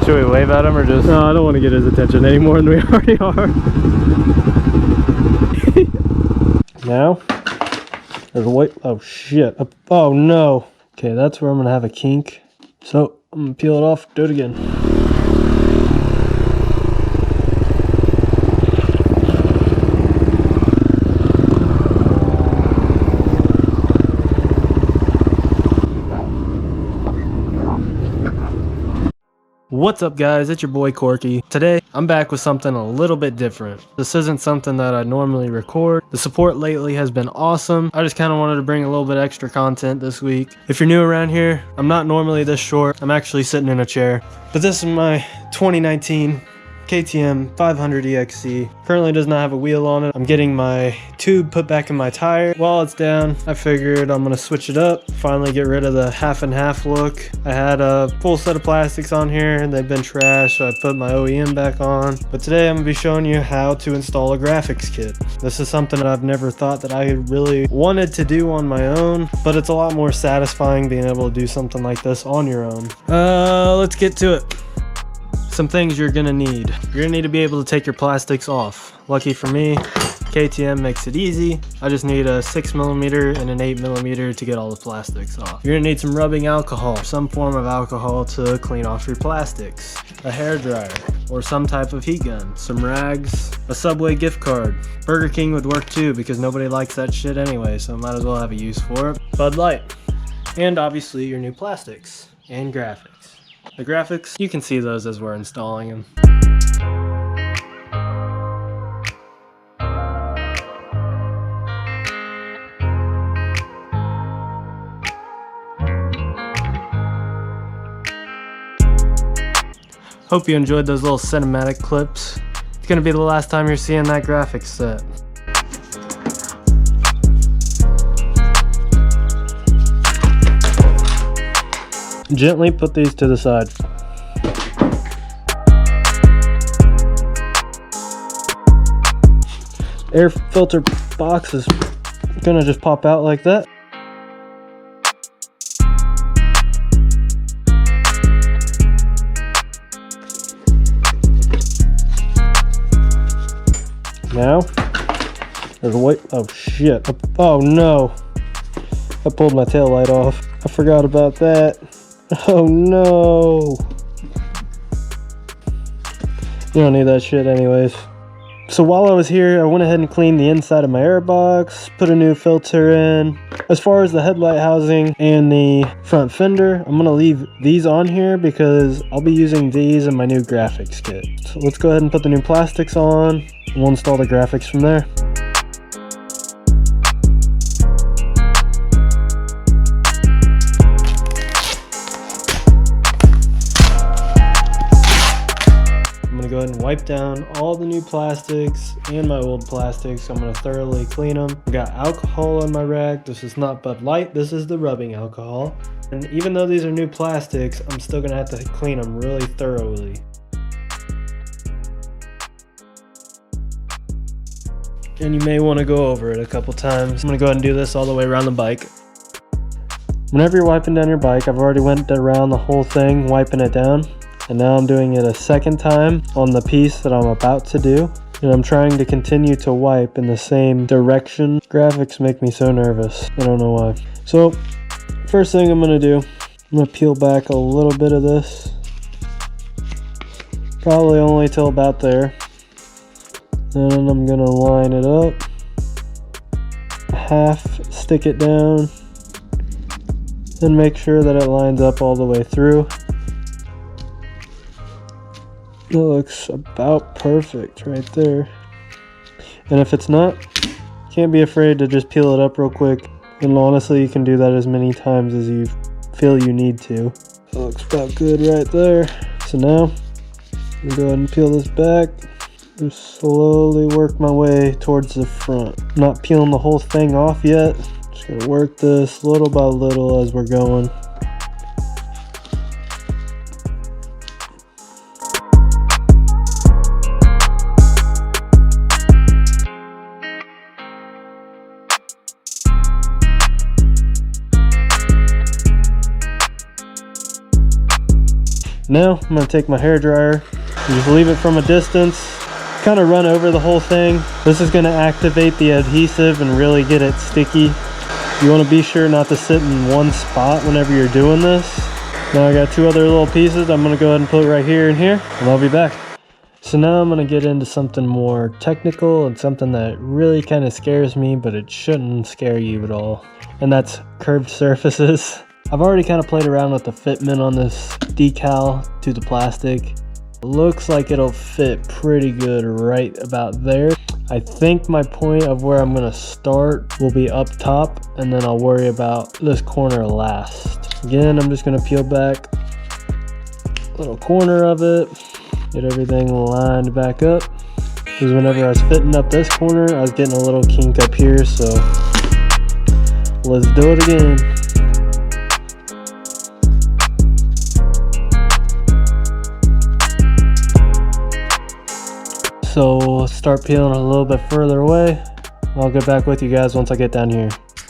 Should we wave at him or just? No, I don't want to get his attention any more than we already are. Now, there's a white. Oh shit. Oh no. Okay, that's where I'm gonna have a kink. So I'm gonna peel it off, do it again. What's up guys, it's your boy Corky. Today, I'm back with something a little bit different. This isn't something that I normally record. The support lately has been awesome. I just kind of wanted to bring a little bit extra content this week. If you're new around here, I'm not normally this short. I'm actually sitting in a chair. But this is my 2019 KTM 500 EXC. Currently does not have a wheel on it. I'm getting my tube put back in my tire. While it's down, I figured I'm gonna switch it up, finally get rid of the half and half look. I had a full set of plastics on here and they've been trashed, so I put my OEM back on. But today I'm gonna be showing you how to install a graphics kit. This is something that I've never thought that I really wanted to do on my own, but it's a lot more satisfying being able to do something like this on your own. Let's get to it. Some things you're gonna need. You're gonna need to be able to take your plastics off. Lucky for me, KTM makes it easy. I just need a 6mm and an 8mm to get all the plastics off. You're gonna need some rubbing alcohol, some form of alcohol to clean off your plastics, a hairdryer, or some type of heat gun, some rags, a Subway gift card. Burger King would work too because nobody likes that shit anyway, so might as well have a use for it. Bud Light, and obviously your new plastics and graphics. The graphics, you can see those as we're installing them. Hope you enjoyed those little cinematic clips. It's gonna be the last time you're seeing that graphics set. Gently put these to the side. Air filter box is gonna just pop out like that. Now, there's a white. Oh shit. Oh no. I pulled my tail light off. I forgot about that. Oh no. You don't need that shit anyways. So while I was here, I went ahead and cleaned the inside of my air box, put a new filter in. As far as the headlight housing and the front fender, I'm gonna leave these on here because I'll be using these in my new graphics kit. So let's go ahead and put the new plastics on and we'll install the graphics from there. Go ahead and wipe down all the new plastics and my old plastics. I'm going to thoroughly clean them. I got alcohol on my rag. This is not Bud Light, this is the rubbing alcohol. And even though these are new plastics, I'm still going to have to clean them really thoroughly. And you may want to go over it a couple times. I'm going to go ahead and do this all the way around the bike. Whenever you're wiping down your bike, I've already went around the whole thing wiping it down. And now I'm doing it a second time on the piece that I'm about to do. And I'm trying to continue to wipe in the same direction. Graphics make me so nervous. I don't know why. So, first thing I'm gonna do, I'm gonna peel back a little bit of this. Probably only till about there. Then I'm gonna line it up. Half stick it down. Then make sure that it lines up all the way through. It looks about perfect right there. And if it's not, can't be afraid to just peel it up real quick. And honestly, you can do that as many times as you feel you need to. It looks about good right there. So now, I'm gonna go ahead and peel this back. Just slowly work my way towards the front. I'm not peeling the whole thing off yet. Just gonna work this little by little as we're going. Now I'm gonna take my hair dryer and just leave it from a distance, kind of run over the whole thing. This is gonna activate the adhesive and really get it sticky. You wanna be sure not to sit in one spot whenever you're doing this. Now I got two other little pieces I'm gonna go ahead and put right here and here, and I'll be back. So now I'm gonna get into something more technical and something that really kind of scares me, but it shouldn't scare you at all. And that's curved surfaces. I've already kind of played around with the fitment on this decal to the plastic. Looks like it'll fit pretty good right about there. I think my point of where I'm gonna start will be up top, and then I'll worry about this corner last. Again, I'm just gonna peel back a little corner of it, get everything lined back up. Because whenever I was fitting up this corner, I was getting a little kink up here, so let's do it again. So start peeling a little bit further away. I'll get back with you guys once I get down here.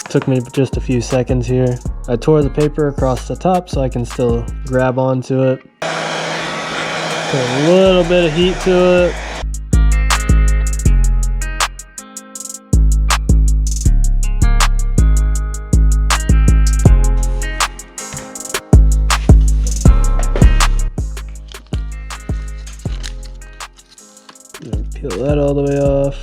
Took me just a few seconds here. I tore the paper across the top so I can still grab onto it. Put a little bit of heat to it. Peel that all the way off.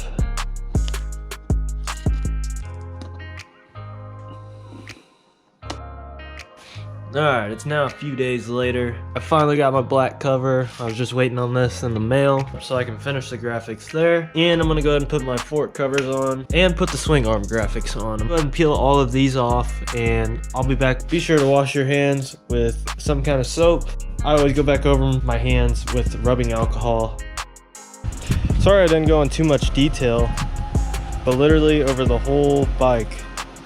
Alright, it's now a few days later. I finally got my black cover. I was just waiting on this in the mail so I can finish the graphics there. And I'm gonna go ahead and put my fork covers on and put the swing arm graphics on. I'm gonna go ahead and peel all of these off and I'll be back. Be sure to wash your hands with some kind of soap. I always go back over my hands with rubbing alcohol. Sorry I didn't go in too much detail, but literally over the whole bike,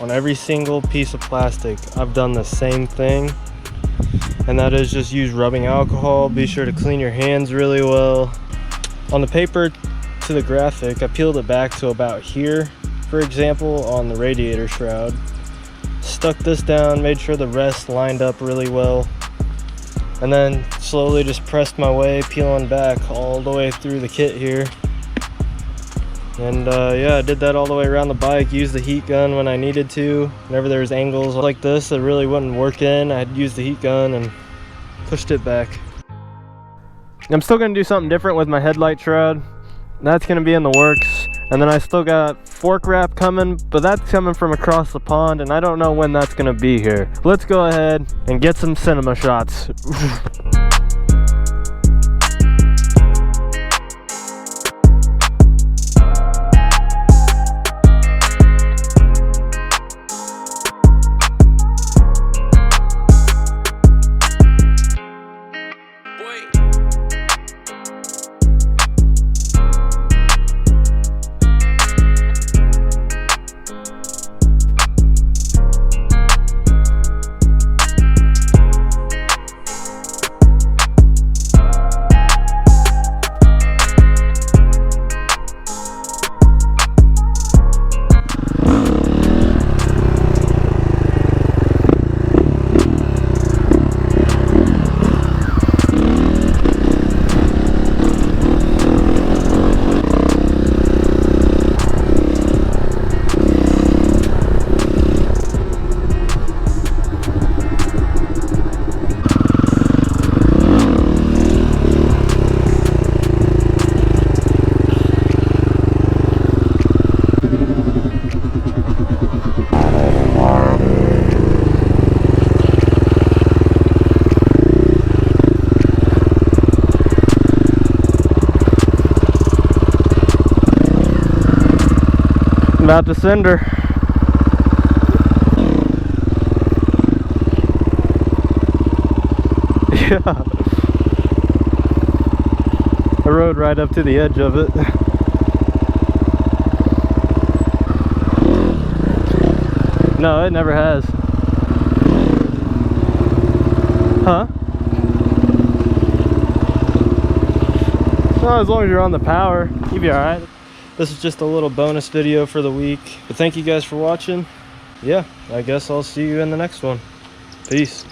on every single piece of plastic, I've done the same thing, and that is just use rubbing alcohol. Be sure to clean your hands really well. On the paper to the graphic, I peeled it back to about here, for example, on the radiator shroud. Stuck this down, made sure the rest lined up really well, and then slowly just pressed my way, peeling back all the way through the kit here. And yeah, I did that all the way around the bike. Used the heat gun when I needed to. Whenever there was angles like this that really wouldn't work in, I'd use the heat gun and pushed it back. I'm still gonna do something different with my headlight shroud. That's gonna be in the works. And then I still got fork wrap coming, but that's coming from across the pond, and I don't know when that's gonna be here. Let's go ahead and get some cinema shots. About to send her. Yeah. I rode right up to the edge of it. No, it never has. Huh? Well, as long as you're on the power, you'll be alright. This is just a little bonus video for the week. But thank you guys for watching. Yeah, I guess I'll see you in the next one. Peace.